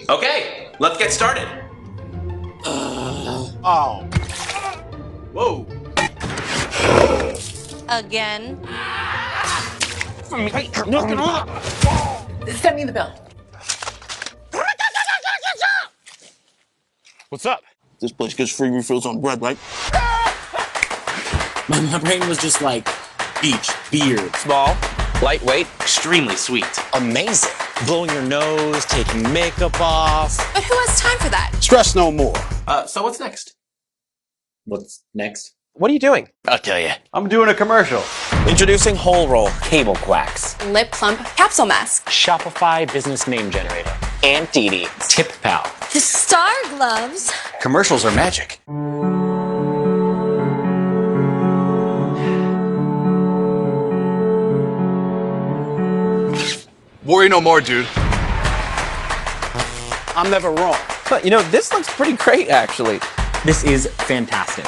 Okay, let's get started. Oh. Whoa. Again. Send me the bill. What's up? This place gets free refills on bread, right? My brain was just like, beach, beer. Small, lightweight, extremely sweet. Amazing. Blowing your nose, taking makeup off. But who has time for that? Stress no more. So what's next? What's next? What are you doing? I'll tell you. I'm doing a commercial. Introducing Whole Roll Cable Quacks. Lip plump capsule mask. Shopify business name generator. Aunt Dee Dee. Tip Pal. The star gloves. Commercials are magic. Worry no more, dude. I'm never wrong. But, you know, this looks pretty great, actually. This is fantastic.